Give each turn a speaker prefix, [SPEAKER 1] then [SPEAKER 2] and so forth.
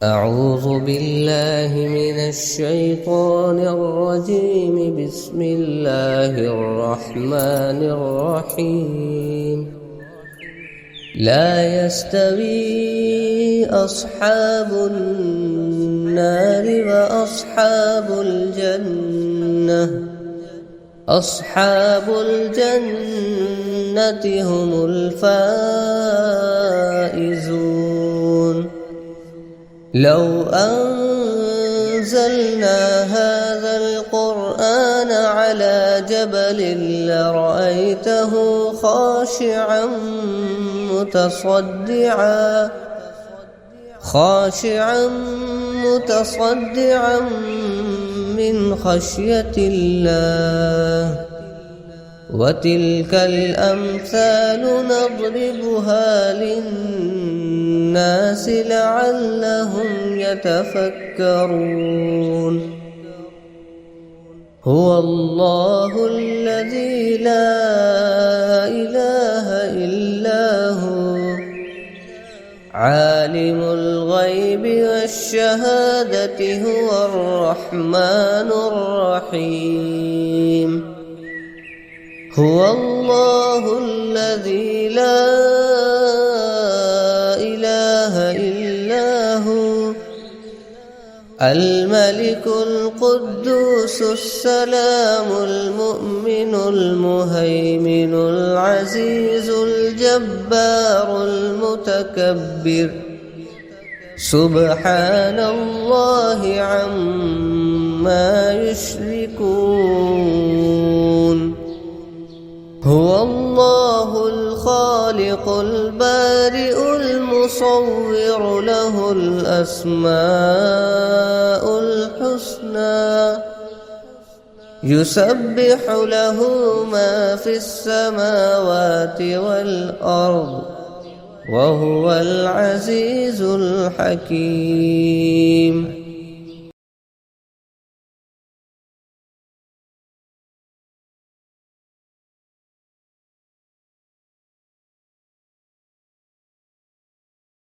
[SPEAKER 1] أعوذ بالله من الشيطان الرجيم. بسم الله الرحمن الرحيم. لا يستوي أصحاب النار وأصحاب الجنة. أصحاب الجنة هم الفائزون. لو أنزلنا هذا القرآن على جبل لرأيته خاشعا متصدعا من خشية الله. وتلك الأمثال نضربها للناس لعلهم يتفكرون. هو الله الذي لا إله إلا هو عالم الغيب والشهادة هو الرحمن الرحيم. هو الله الذي لا إله إلا هو الملك القدوس السلام المؤمن المهيمن العزيز الجبار المتكبر. سبحان الله عما يشركون. هو الله الخالق البارئ المصور له الأسماء الحسنى. يسبح له ما في السماوات والأرض وهو العزيز الحكيم.